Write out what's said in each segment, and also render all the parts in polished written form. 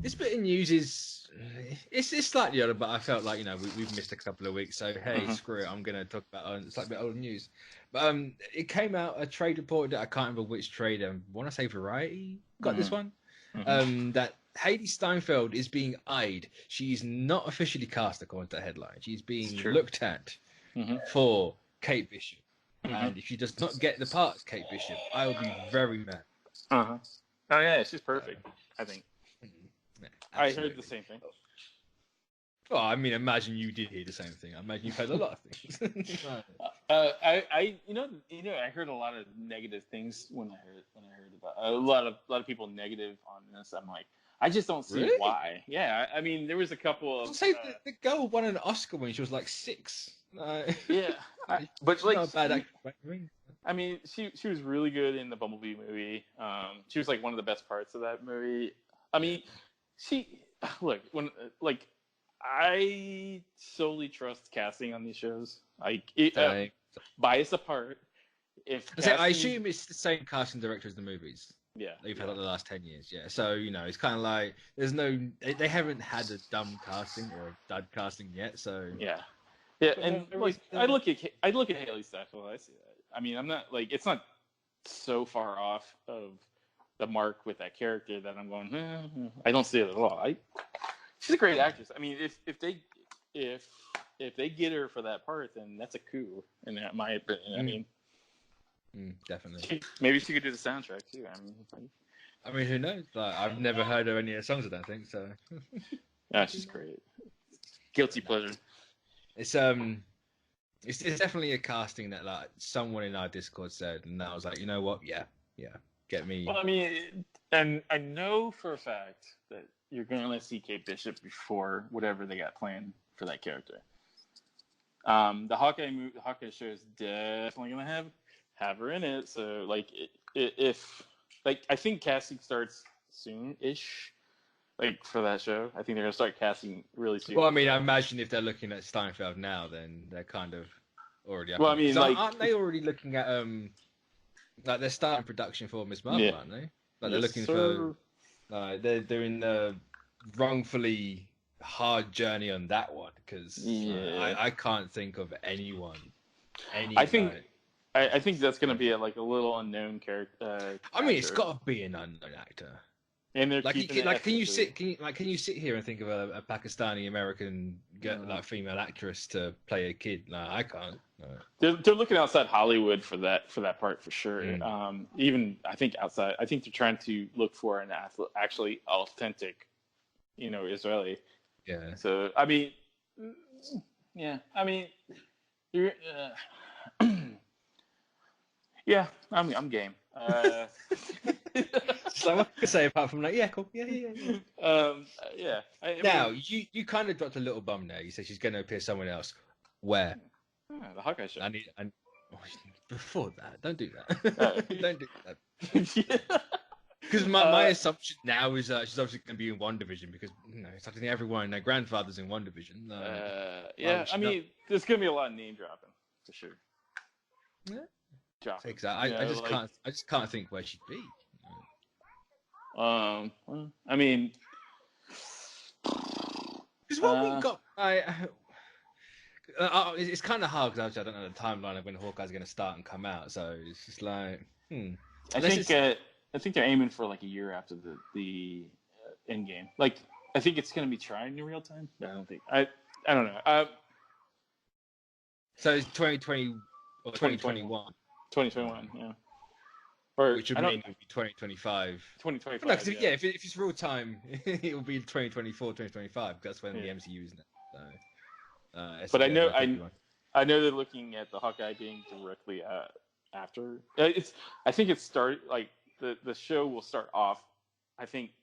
This bit of news is it's slightly odd, but I felt like we've missed a couple of weeks, so hey, screw it, I'm gonna talk about it's like a bit old news. But it came out a trade report that I can't remember which trade. I want to say Variety got this one. That Hailee Steinfeld is being eyed. She's not officially cast according to the headline. She's being looked at for Kate Bishop, and if she does not get the part of Kate Bishop, I will be very mad. Oh yeah, she's perfect. I think. I heard the same thing. Well, I mean, imagine you did hear the same thing. I imagine you've heard a lot of things. I heard a lot of negative things when I heard about a lot of people negative on this. I'm like, I just don't see why. Yeah, I mean, there was a couple of. Say the girl won an Oscar when she was like 6. Yeah, but like, not a bad actress. I mean, she was really good in the Bumblebee movie. She was like one of the best parts of that movie. I mean, I solely trust casting on these shows. Bias apart, I assume it's the same casting director as the movies. Yeah, they've had like the last 10 years. Yeah, so it's kind of like they haven't had a dumb casting or a dud casting yet. So yeah, and like I look at Hailee Steinfeld, I see that. I mean, I'm not like it's not so far off of the mark with that character that I'm going. I don't see it at all. She's a great actress. I mean, if they get her for that part, then that's a coup, in my opinion. I mean, definitely. Maybe she could do the soundtrack too. I mean, who knows? Like, I've never heard of any of her songs, I don't think so. Yeah, she's great. Guilty pleasure. It's definitely a casting that like someone in our Discord said, and I was like, you know what? Yeah, get me. Well, I mean, and I know for a fact that you're gonna see Kate Bishop before whatever they got planned for that character. The Hawkeye show is definitely gonna have her in it. So like, if I think casting starts soon-ish. Like for that show, I think they're gonna start casting really soon. Well, I mean, I imagine if they're looking at Steinfeld now, then they're kind of already. Well, I mean, so aren't they already looking at like they're starting production for Ms. Marvel, aren't they? Like they're looking for. They're doing the wrongfully hard journey on that one because I can't think of anyone. I think that's gonna be a little unknown character. I mean, it's got to be an unknown actor. And they're can you sit here and think of a Pakistani American female actress to play a kid? No, I can't. No. They're looking outside Hollywood for that part for sure. Even I think outside. I think they're trying to look for an actually authentic, Israeli. Yeah. So I mean, you're. Yeah, I'm game. So what can I say apart from cool. Yeah. Now you kind of dropped a little bum there. You said she's going to appear somewhere else. Where? The Hawkeye show. Before that, don't do that. Don't do that. Because my assumption now is she's obviously going to be in WandaVision because it's like everyone and their grandfather's in WandaVision. There's going to be a lot of name dropping for sure. Yeah. Exactly. I just can't think where she'd be. I mean, because what we got, it's kind of hard because I don't know the timeline of when Hawkeye's going to start and come out. So it's just like, I think they're aiming for like a year after the end game. Like, I think it's going to be trying in real time. But I don't think I don't know. So it's 2020 or 2021. 2021, yeah. Which would mean it would be 2025. 2025. No, if it's real time, it will be 2024, 2025. That's when the MCU is now. So, but I know they're looking at the Hawkeye being directly after. I think it started like the show will start off. I think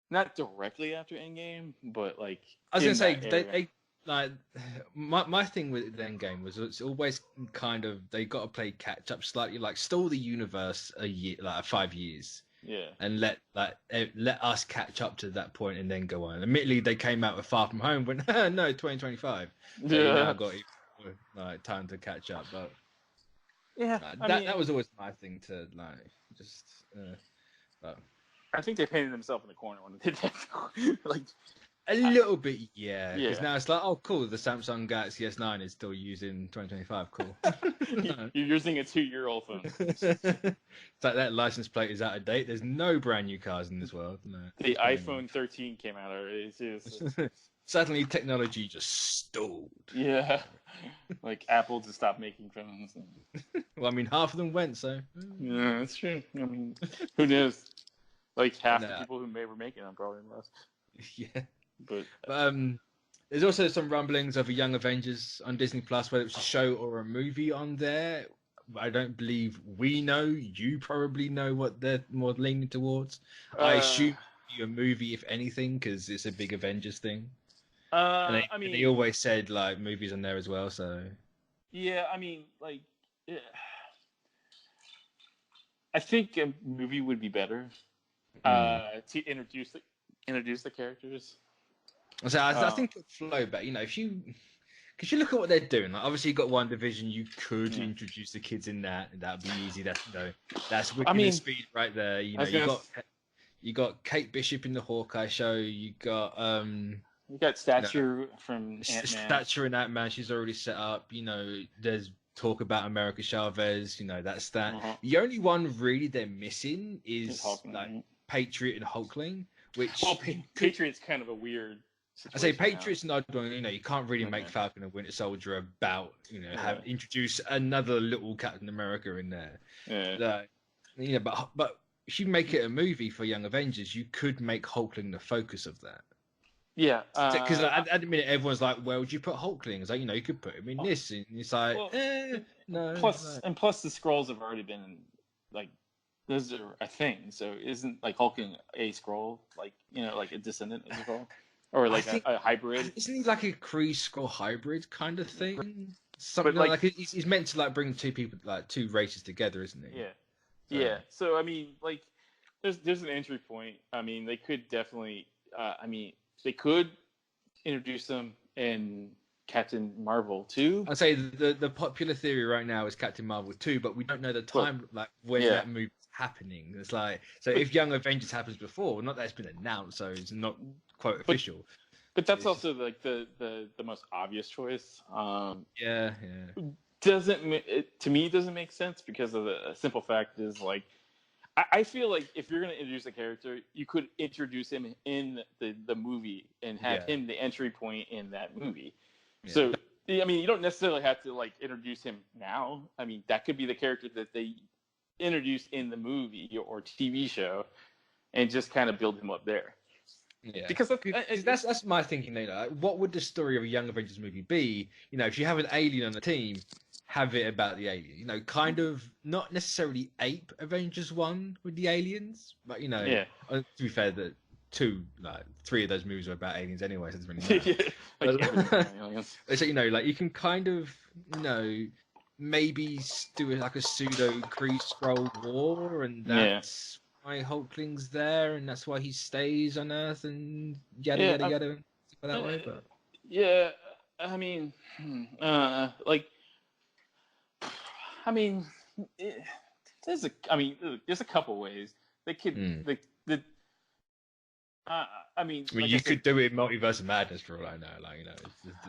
not directly after Endgame, but like I was gonna say my thing with Endgame was it's always kind of they got to play catch up slightly, like stall the universe a year, 5 years, and let us catch up to that point and then go on. Admittedly, they came out with Far From Home, but no, 2025. So now got time to catch up, but that was always my thing to but I think they painted themselves in the corner when they did that. Like a little bit, yeah. Because Yeah. now it's like, oh, cool, the Samsung Galaxy S9 is still used in 2025. Cool. You're using a 2-year-old phone. It's like that license plate is out of date. There's no brand new cars in this world. No. The iPhone 13 came out already. Seriously. Suddenly, technology just stalled. Yeah. Like Apple just stopped making phones. Well, I mean, half of them went, so. Yeah, that's true. I mean, who knows? Like half the people who were making them probably left. Yeah. But there's also some rumblings of a Young Avengers on Disney Plus, whether it's a show or a movie on there. I don't believe we know. You probably know what they're more leaning towards. I assume a movie, if anything, because it's a big Avengers thing. And they always said like movies on there as well. So yeah, I mean, like, yeah. I think a movie would be better to introduce the characters. So I think it'd flow better. You know, because you look at what they're doing. Like, obviously, you got WandaVision. You could introduce the kids in that. That'd be easy. That's wicked speed right there. You know, you got Kate Bishop in the Hawkeye show. You got Stature from Ant-Man. Stature in Ant-Man. She's already set up. You know, there's talk about America Chavez. You know, that's that. The only one really they're missing is like Patriot and Hulkling. Which Patriot's kind of a weird. I say Patriots and Oddball, you know, you can't really make Falcon and Winter Soldier about, you know, have introduce another little Captain America in there. Yeah. You know, but if you make it a movie for Young Avengers, you could make Hulkling the focus of that. Yeah. Because at the minute, everyone's like, where would you put Hulkling? It's like, you know, you could put him in this. And it's like, no. Plus the Skrulls have already been, like, those are a thing. So isn't, like, Hulkling a Skrull? Like, you know, like a descendant of the Skrull? Or like a hybrid? Isn't he like a Kree-Skrull hybrid kind of thing? Something like he's meant to like bring two races together, isn't he? Yeah. Yeah. So I mean, like, there's an entry point. I mean, they could definitely. They could introduce them in Captain Marvel 2. I'd say the popular theory right now is Captain Marvel 2, but we don't know the time when that movie's happening. It's like, so if Young Avengers happens before, not that it's been announced, so it's not quite official. But that's also like the most obvious choice. Doesn't make sense because of the simple fact is, like, I feel like if you're going to introduce a character, you could introduce him in the movie and have him the entry point in that movie. Yeah. So, I mean, you don't necessarily have to, like, introduce him now. I mean, that could be the character that they introduce in the movie or TV show and just kind of build him up there. Yeah, because that's my thinking. You know, what would the story of a Young Avengers movie be? You know, if you have an alien on the team, have it about the alien. You know, kind of not necessarily ape Avengers 1 with the aliens, but, you know, to be fair, the 3 of those movies are about aliens anyway, so it doesn't really matter. So, you know, like, you can kind of, you know, maybe do like a pseudo Kree-Skrull war, and that's why Hulkling's there, and that's why he stays on Earth, and yada yada that way. But I mean, like, I mean, there's a couple ways they could. I mean, you could do it in Multiverse of Madness for all I know. Like, you know,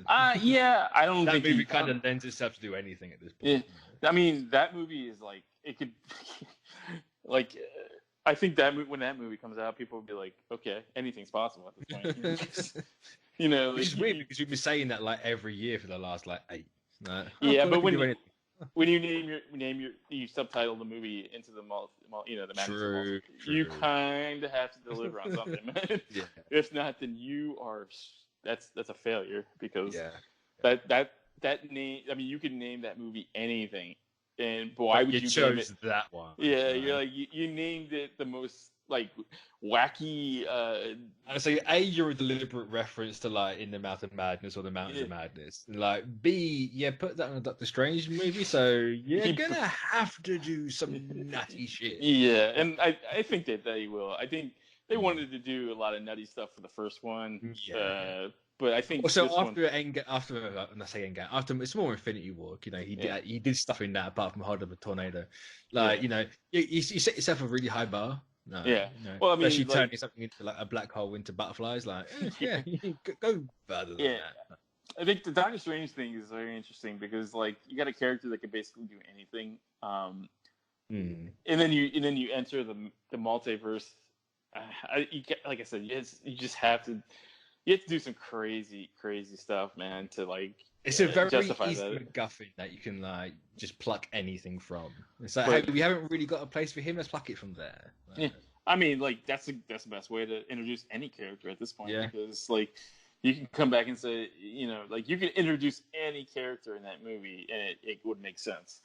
I don't think that movie kind of lends itself to do anything at this point. Yeah, I mean, that movie is like, it could, like, I think that when that movie comes out, people will be like, okay, anything's possible at this point. You know, like, which is weird because we've been saying that like every year for the last like 8. But when you subtitle the movie into the the Madness, you kind of have to deliver on something, man. If not, then that's a failure, because that name. I mean, you could name that movie anything, and why would you name it that one? Yeah, you're like you named it the most, like, wacky. And so you're a deliberate reference to, like, In the Mouth of Madness or The Mountains of Madness. And, like, B, put that in a Doctor Strange movie, so you're gonna have to do some nutty shit. Yeah, and I think that they will. I think they wanted to do a lot of nutty stuff for the first one. But I think after it's more Infinity War, you know, he did stuff in that apart from Hold Up a Tornado. Like, you know, you set yourself a really high bar. No, Yeah. no. Well, I mean, especially like, turning something into like a black hole into butterflies. Like, yeah, you go further than that. I think the Doctor Strange thing is very interesting because like you got a character that can basically do anything, and then you enter the multiverse. Like I said, you just have to do some crazy stuff, man, to like. It's a very justify easy that. MacGuffin that you can like just pluck anything from. It's like, But- hey, we haven't really got a place for him. Let's pluck it from there. Yeah. I mean, like that's the best way to introduce any character at this point. Yeah. Because like you can come back and say, like you can introduce any character in that movie and it would make sense.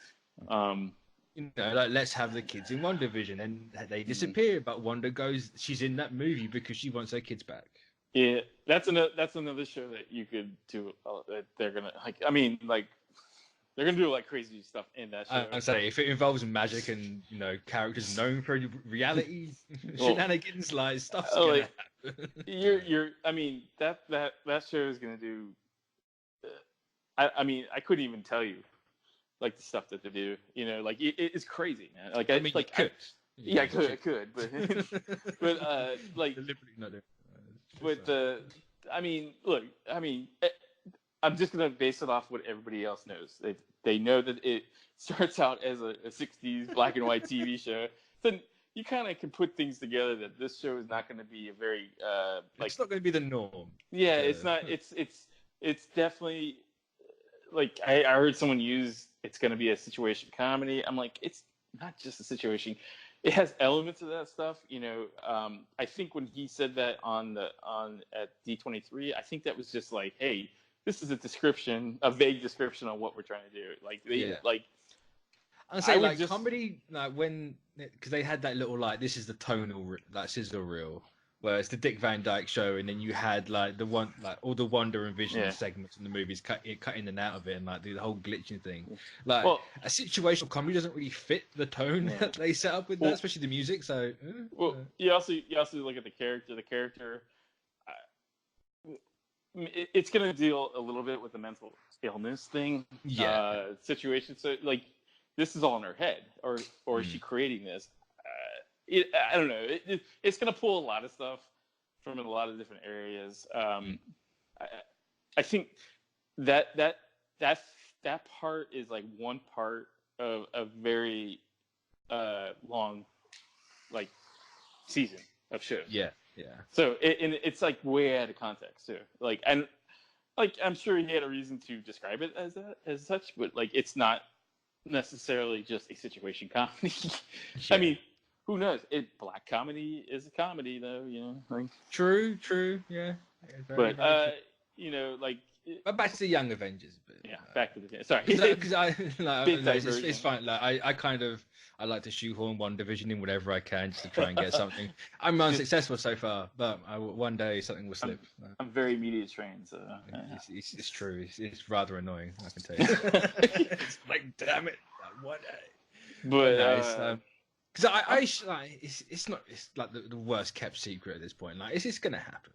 Like let's have the kids in WandaVision, and they disappear, but Wanda goes, she's in that movie because she wants her kids back. Yeah, that's another show that you could do. That they're gonna like. I mean, like they're gonna do like crazy stuff in that show. I say if it involves magic and characters known for reality shenanigans, like stuff's gonna happen. You're. I mean that show is gonna do. I mean, I couldn't even tell you, like the stuff that they do. Like it's crazy, man. Like I mean, like could. I could, but like. Deliberately not doing. But I mean, look, I mean, I'm just gonna base it off what everybody else knows. They know that it starts out as a 60s black and white TV show. So you kind of can put things together that this show is not going to be a very like. It's not going to be the norm. Yeah, it's not. It's definitely like I heard someone use. It's going to be a situation comedy. I'm like, it's not just a situation. It has elements of that stuff, I think when he said that at D23, I think that was just like, hey, this is a vague description on what we're trying to do. Like, I'd say like comedy, like because they had that little like this is the tonal like sizzle reel, where it's the Dick Van Dyke Show, and then you had like all the Wonder and Vision segments in the movies cut in and out of it, and like the whole glitching thing. Like a situational comedy doesn't really fit the tone that they set up with that, especially the music. So you also look at the character. The character, it's gonna deal a little bit with the mental illness thing situation. So like this is all in her head, or is she creating this? I don't know. It's going to pull a lot of stuff from a lot of different areas. I think that part is like one part of a very long like season of shows. Yeah. So it's like way out of context too. Like I'm sure he had a reason to describe it as such, but like it's not necessarily just a situation comedy. Yeah. I mean. Who knows? Black comedy is a comedy, though. Like true, yeah. But like. But back to the Young Avengers a bit. Yeah, back to the sorry. Because it's fine. Like I like to shoehorn WandaVision in whatever I can just to try and get something. I'm unsuccessful so far, but one day something will slip. I'm very media trained, so it's true. It's rather annoying. I can tell you. It's like, damn it, one day. But. Because it's like the worst kept secret at this point. Like, it's just gonna happen.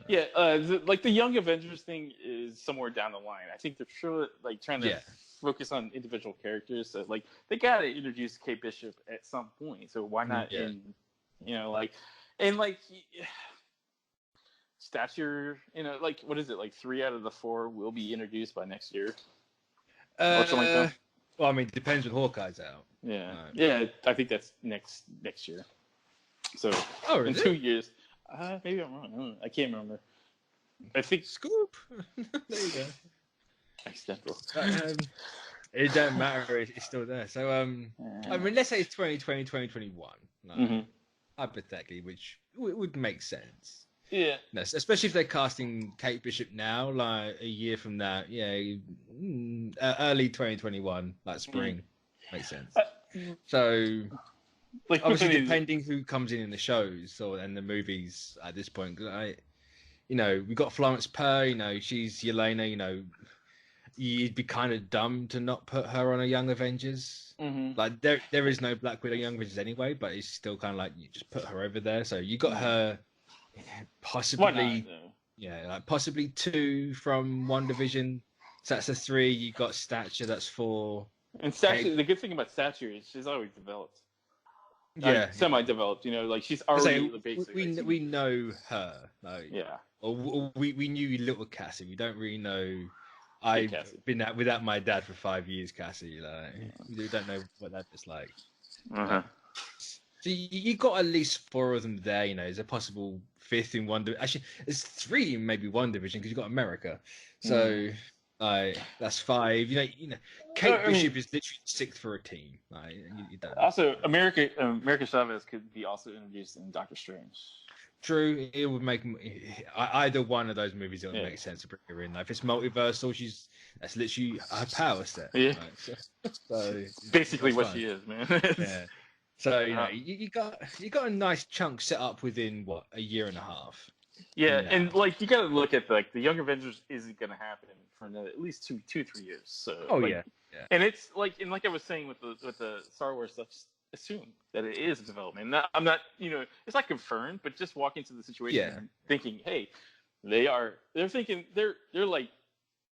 Yeah, like the Young Avengers thing is somewhere down the line. I think they're sure like trying to focus on individual characters. So like they gotta introduce Kate Bishop at some point. So why not Stature? Like what is it? Like 3 out of the 4 will be introduced by next year. Or something like that. Well, I mean, it depends when Hawkeye's out. Yeah, yeah. I think that's next year. So in 2 years, maybe I'm wrong. I can't remember. I think Scoop. There you go. Accidental. It don't matter. It's still there. So I mean, let's say it's 2020, 2021. Like, hypothetically, which would make sense. Yeah. No, especially if they're casting Kate Bishop now, like a year from now, early 2021, like spring, makes sense. So, like obviously, depending who comes in the shows and the movies at this point, we've got Florence Pugh, she's Yelena, you'd be kind of dumb to not put her on a Young Avengers. Like there is no Black Widow Young Avengers anyway, but it's still kind of like you just put her over there. So you got her. Possibly, like possibly 2 from WandaVision. So that's a 3. You got Stature. That's 4. And Stature, the good thing about Stature is she's always developed. Yeah, semi-developed. You know, like she's so already basically. we know her, like, Yeah. or we knew little Cassie. We don't really know. Big I've Cassie. been without my dad for 5 years, Cassie. Like, we don't know what that is like. Uh-huh. So you got at least 4 of them there. You know, there's a possible 5th in one. Actually, there's 3 in maybe one division because you got America. So that's 5. You know, Kate Bishop is literally 6th for a team. Like, you don't. Also, America Chavez could be also introduced in Doctor Strange. True, it would make either one of those movies. It would make sense to bring her in. Like, if it's multiversal, that's literally her power set. Yeah, right? So basically what she is, man. Yeah. So you know, you got a nice chunk set up within what, a year and a half. Yeah, and like you got to look at the Young Avengers isn't going to happen for another, at least 3 years. So yeah. And it's like I was saying with the Star Wars stuff, just assume that it is development. I'm not, it's not confirmed, but just walk into the situation thinking, hey, they're thinking they're like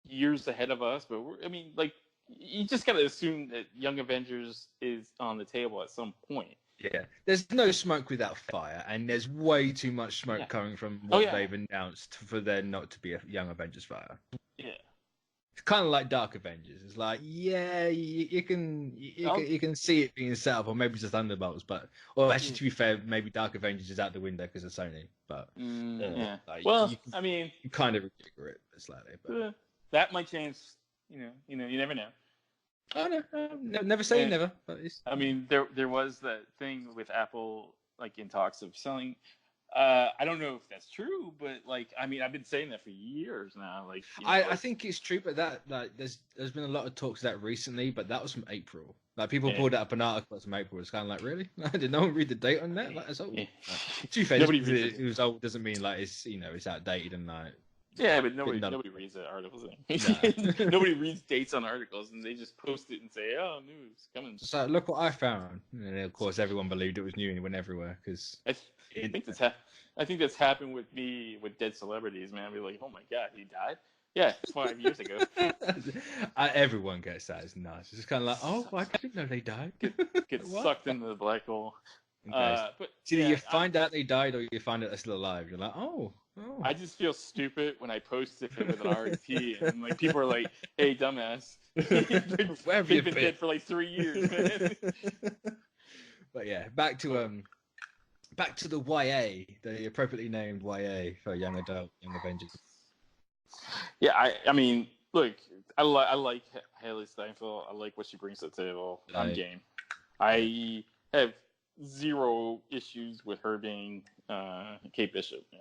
years ahead of us, but you just got to assume that Young Avengers is on the table at some point. Yeah, there's no smoke without fire, and there's way too much smoke coming from what they've announced for there not to be a Young Avengers fire. Yeah. It's kind of like Dark Avengers. It's like, you can see it being set up, or maybe just Thunderbolts, actually, to be fair, maybe Dark Avengers is out the window because of Sony. But like, you kind of rejigger it slightly. But that might change. You never know. Oh no, never say never. But there was that thing with Apple, like in talks of selling. I don't know if that's true, but I've been saying that for years now. I think it's true, but that there's been a lot of talks of that recently, but that was from April. Like, people pulled up an article from April. It's kind of like, really? Did no one read the date on that? Like, that's old. To be fair, it was old doesn't mean like it's outdated and like. Yeah, but nobody reads the articles. Nobody reads dates on articles, and they just post it and say, "Oh, news coming." So look what I found, and of course everyone believed it was new and it went everywhere because. I think that's happened with me with dead celebrities, man. I'd be like, "Oh my god, he died." Yeah, it's 5 years ago. Everyone gets that. It's nice. It's kind of like, oh, I didn't know they died. Get sucked into the black hole. But either you find out they died or you find out they're still alive. You're like, oh. I just feel stupid when I post it with an RT and like people are like, "Hey, dumbass, they've been dead for like 3 years, man." But yeah, back to the YA, the appropriately named YA for young adult Young Avengers. Yeah, I mean, look, I like Haley Steinfeld. I like what she brings to the table. I'm game. I have 0 issues with her being Kate Bishop. Yeah.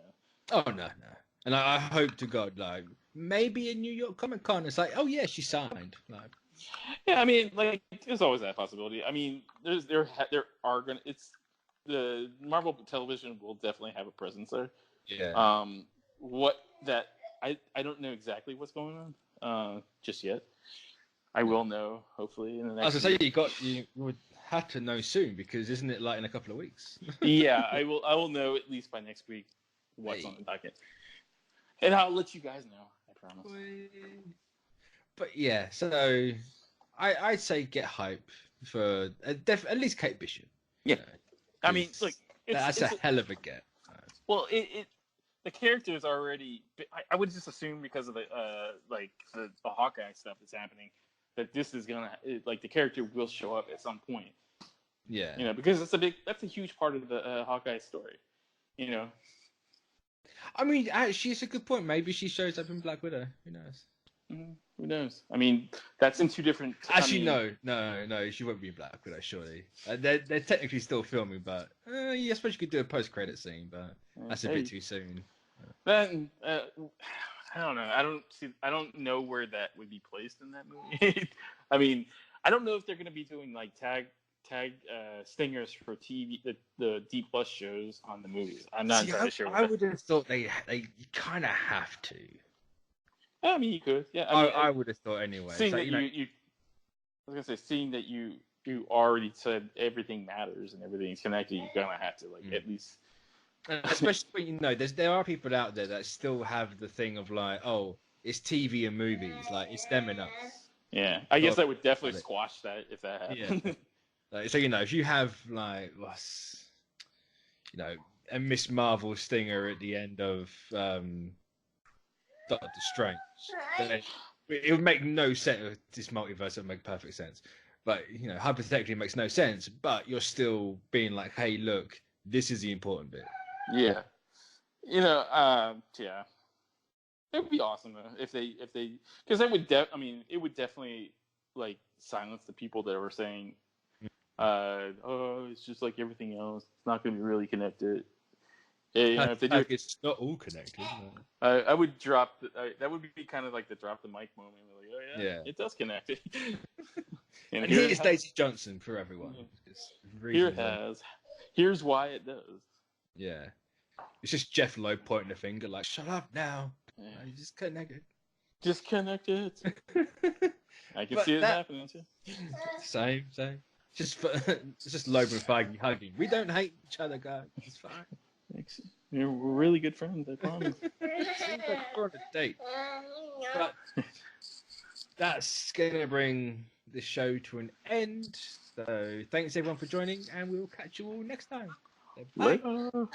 Oh no. And I hope to God, like, maybe in New York Comic Con, it's like, oh yeah, she signed. Like, yeah, I mean, like, there's always that possibility. I mean, there are gonna. It's the Marvel television will definitely have a presence there. Yeah. I don't know exactly what's going on just yet. I will know hopefully in the next. As I say, you would have to know soon because isn't it like in a couple of weeks? Yeah, I will know at least by next week what's on the docket, and I'll let you guys know. I promise. But yeah, so I'd say get hype for at least Kate Bishop. Yeah, I mean, look, that's a hell of a get. Well, the character is already. I would just assume because of the Hawkeye stuff that's happening that this is gonna the character will show up at some point. Yeah, because that's a huge part of the Hawkeye story. I mean, actually, it's a good point. Maybe she shows up in Black Widow. Who knows? Who knows? I mean, that's in 2 different. Actually, no. She won't be in Black Widow, surely. They're technically still filming, but I suppose you could do a post-credit scene, but that's a bit too soon. Then I don't know. I don't know where that would be placed in that movie. I mean, I don't know if they're going to be doing like tag stingers for TV, the D+ shows on the movies. I'm not entirely sure. I would have thought they kind of have to. I mean, you could. Yeah, I would have thought anyway. Seeing that I was gonna say, seeing that you already said everything matters and everything's connected, you're gonna have to at least. Especially when there are people out there that still have the thing of like, oh, it's TV and movies, like it's them and us. Yeah, I guess that would definitely squash that if that happened. Yeah. So if you have like what's a Miss Marvel stinger at the end of Doctor Strange, then it would make no sense. This multiverse would make perfect sense, but hypothetically, it makes no sense. But you're still being like, hey, look, this is the important bit. Yeah, yeah. It would be awesome though if they because it would definitely like silence the people that were saying, it's just like everything else. It's not going to be really connected. If they do, it's not all connected. I would drop. That would be kind of like the drop the mic moment. Like, oh yeah, it does connect. And here's Daisy Johnson for everyone. Here it has. Here's why it does. Yeah, it's just Jeff Loeb pointing the finger like, "Shut up now." Yeah. Just connected. Just connected. I can see it happening too. Same. It's just Loeb and Feige hugging. We don't hate each other, guys. It's fine. We're really good friends, I promise. Seems like we're on a date. But that's gonna bring the show to an end. So thanks everyone for joining, and we'll catch you all next time. So, bye. Later.